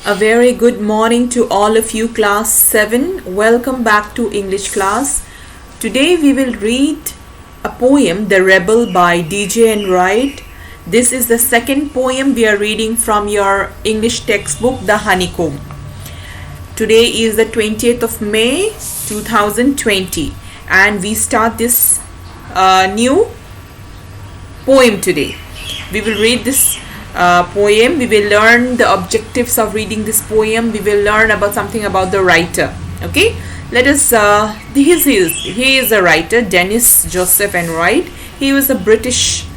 A very good morning to all of you, class 7. Welcome back to English class. Today we will read a poem, The Rebel by DJ and Wright. This is the second poem we are reading from your English textbook, The Honeycomb. Today is the 20th of May 2020 and we start this new poem today. We will read this poem. We will learn the objectives of reading this poem. We will learn about something about the writer. Okay, let us he is a writer, Dennis Joseph Enright. He was a British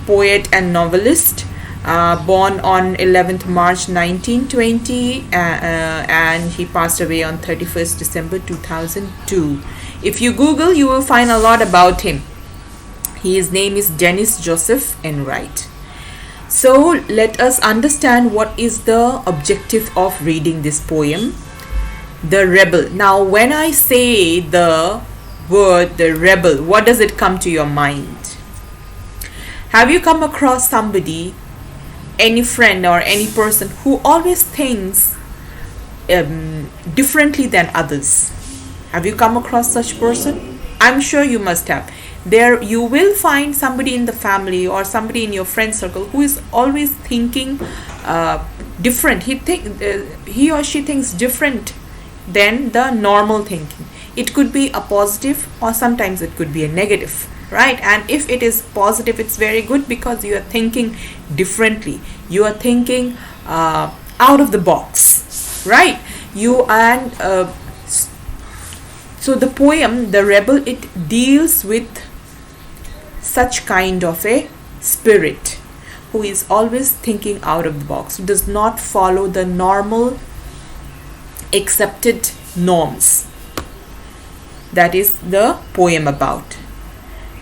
poet and novelist, born on 11th March 1920 and he passed away on 31st December 2002. If you Google, you will find a lot about him. His name is Dennis Joseph Enright. So let us understand what is the objective of reading this poem, The Rebel. Now when I say the word the rebel, what does it come to your mind? Have you come across somebody, any friend or any person who always thinks differently than others? Have you come across such person? I'm sure you must have. There you will find somebody in the family or somebody in your friend circle who is always thinking different. He or she thinks different than the normal thinking. It could be a positive or sometimes it could be a negative, right? And if it is positive, it's very good because you are thinking differently. You are thinking out of the box, right? So the poem, The Rebel, it deals with such kind of a spirit who is always thinking out of the box, who does not follow the normal accepted norms. That is the poem about.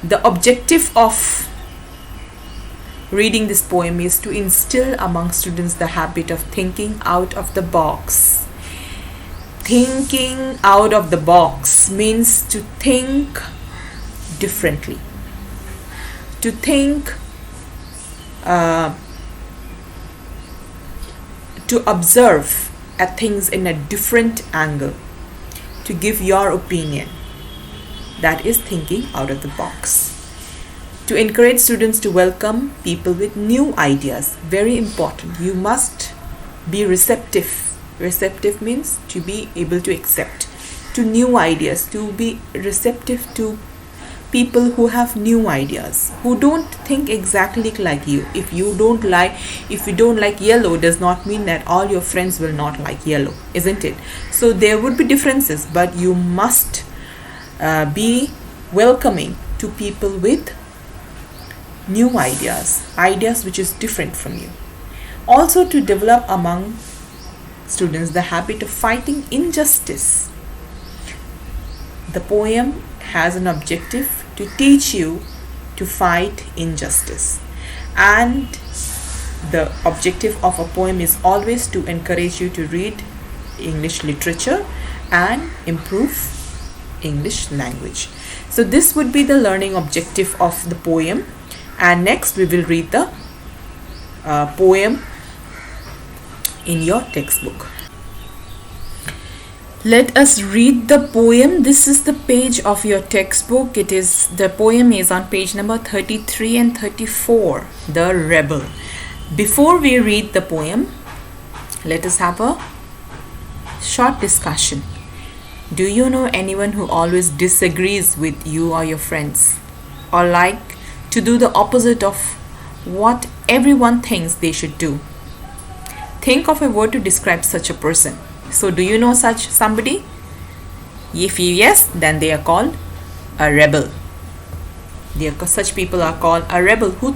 The objective of reading this poem is to instill among students the habit of thinking out of the box. Thinking out of the box means to think differently. To think, to observe at things in a different angle, to give your opinion. That is thinking out of the box. To encourage students to welcome people with new ideas. Very important. You must be receptive. Receptive means to be able to accept to new ideas, to be receptive to people who have new ideas, who don't think exactly like you. If you don't like yellow, does not mean that all your friends will not like yellow, isn't it? So there would be differences, but you must be welcoming to people with new ideas which is different from you. Also to develop among students the habit of fighting injustice. The poem has an objective to teach you to fight injustice, and the objective of a poem is always to encourage you to read English literature and improve English language. So this would be the learning objective of the poem, and next we will read the poem in your textbook. Let us read the poem. This is the page of your textbook. The poem is on page number 33 and 34, The Rebel. Before we read the poem, let us have a short discussion. Do you know anyone who always disagrees with you or your friends, or like to do the opposite of what everyone thinks they should do? Think of a word to describe such a person. So do you know such somebody? If yes, then they are called a rebel. Such people are called a rebel, who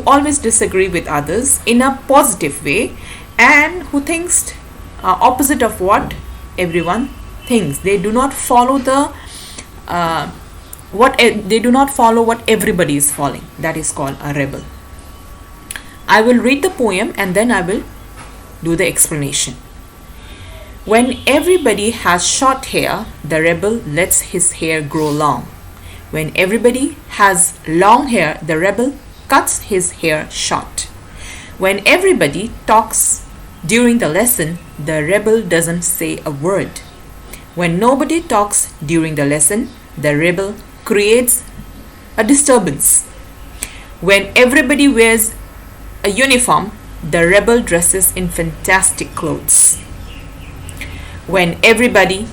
always disagree with others in a positive way, and who thinks opposite of what everyone thinks. They do not follow what everybody is following. That is called a rebel. I will read the poem and then I will do the explanation. When everybody has short hair, the rebel lets his hair grow long. When everybody has long hair, the rebel cuts his hair short. When everybody talks during the lesson, the rebel doesn't say a word. When nobody talks during the lesson, the rebel creates a disturbance. When everybody wears a uniform, the rebel dresses in fantastic clothes. When everybody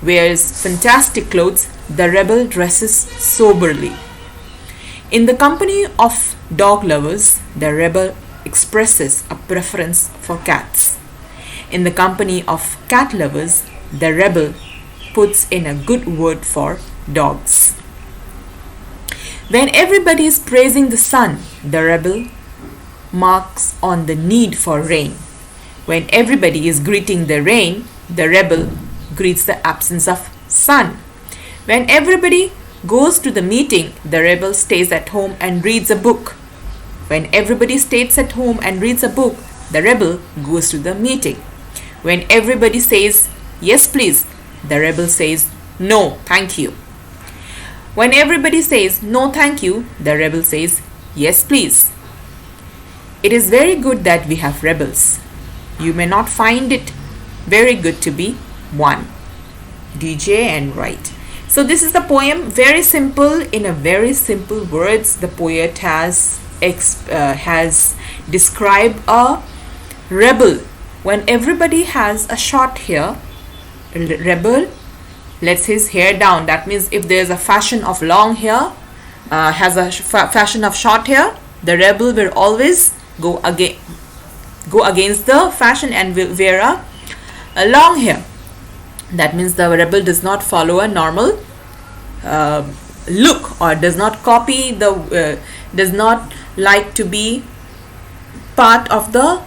wears fantastic clothes, the rebel dresses soberly. In the company of dog lovers, the rebel expresses a preference for cats. In the company of cat lovers, the rebel puts in a good word for dogs. When everybody is praising the sun, the rebel marks on the need for rain. When everybody is greeting the rain, the rebel greets the absence of sun. When everybody goes to the meeting, the rebel stays at home and reads a book. When everybody stays at home and reads a book, the rebel goes to the meeting. When everybody says, yes please, the rebel says, no, thank you. When everybody says, no, thank you, the rebel says, yes please. It is very good that we have rebels. You may not find it very good to be one. DJ and Wright. So this is the poem, very simple, in a very simple words. The poet has described a rebel. When everybody has a short hair, rebel lets his hair down. That means if there's a fashion of long hair, has a fashion of short hair, the rebel will always go against the fashion and will wear a long hair. That means the rebel does not follow a normal look, or does not copy the does not like to be part of the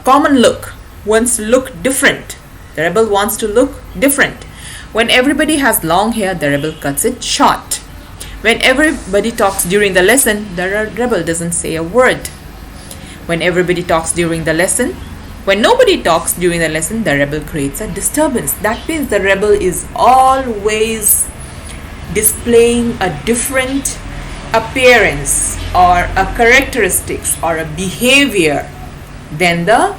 common look, wants to look different. The rebel wants to look different. When everybody has long hair, the rebel cuts it short. When everybody talks during the lesson, the rebel doesn't say a word. When everybody talks during the lesson, when nobody talks during the lesson, the rebel creates a disturbance. That means the rebel is always displaying a different appearance or a characteristics or a behavior than the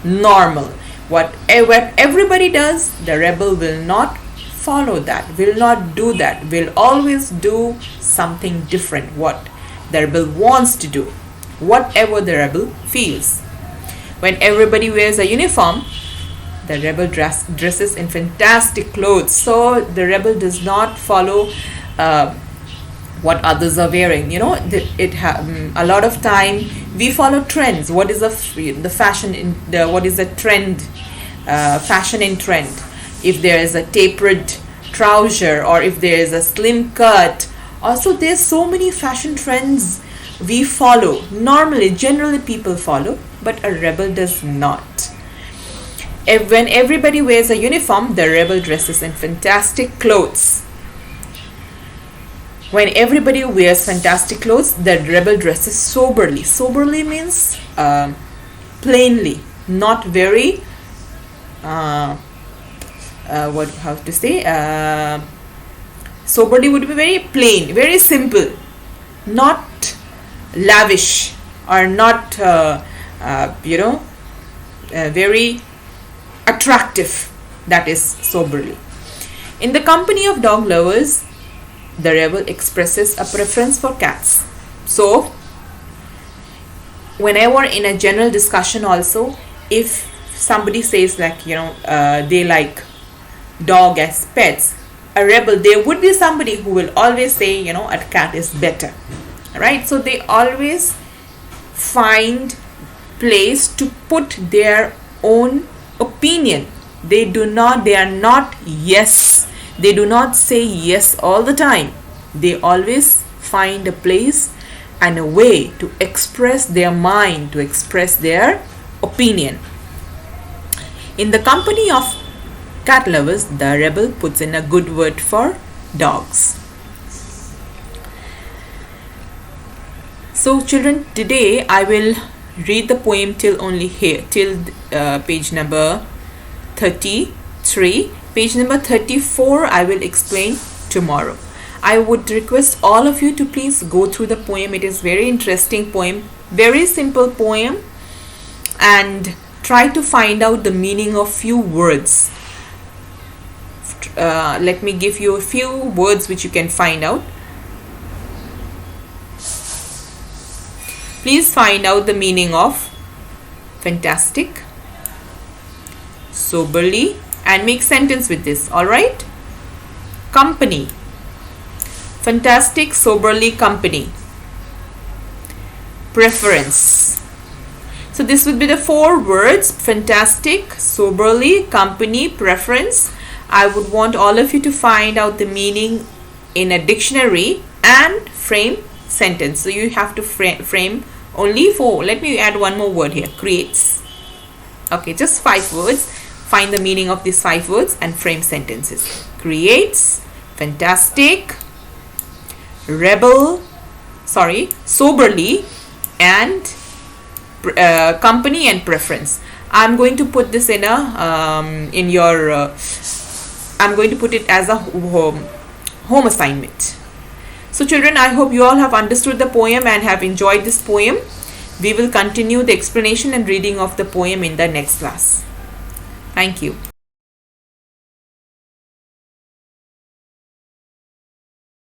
normal. What everybody does, the rebel will not follow that, will not do that, will always do something different. What the rebel wants to do, whatever the rebel feels. When everybody wears a uniform, the rebel dresses in fantastic clothes. So the rebel does not follow what others are wearing. You know, a lot of time we follow trends. What is the fashion in the, what is the trend, fashion in trend? If there is a tapered trouser, or if there is a slim cut, also there's so many fashion trends we follow. Normally, generally people follow, but a rebel does not. When everybody wears a uniform, the rebel dresses in fantastic clothes. When everybody wears fantastic clothes, the rebel dresses soberly. Soberly means plainly, not very soberly would be very plain, very simple, not lavish, or not very attractive. That is soberly. In the company of dog lovers, the rebel expresses a preference for cats. So whenever in a general discussion also, if somebody says like, they like dog as pets, a rebel, there would be somebody who will always say, a cat is better, right? So they always find place to put their own opinion. They do not say yes all the time. They always find a place and a way to express their mind, to express their opinion. In the company of cat lovers, the rebel puts in a good word for dogs. So children, today I will read the poem till only here, till page number 33. Page number 34 I will explain tomorrow. I would request all of you to please go through the poem. It is very interesting poem, very simple poem, and try to find out the meaning of few words. Let me give you a few words which you can find out. Please find out the meaning of fantastic, soberly, and make sentence with this. Alright? Company. Fantastic, soberly, company. Preference. So this would be the 4 words: fantastic, soberly, company, preference. I would want all of you to find out the meaning in a dictionary and frame sentence. So you have to frame only 4. Let me add one more word here: creates. Okay, just 5 words. Find the meaning of these 5 words and frame sentences. Creates, fantastic, soberly, and company and preference. I'm going to put this in a I'm going to put it as a home assignment. So children, I hope you all have understood the poem and have enjoyed this poem. We will continue the explanation and reading of the poem in the next class. Thank you.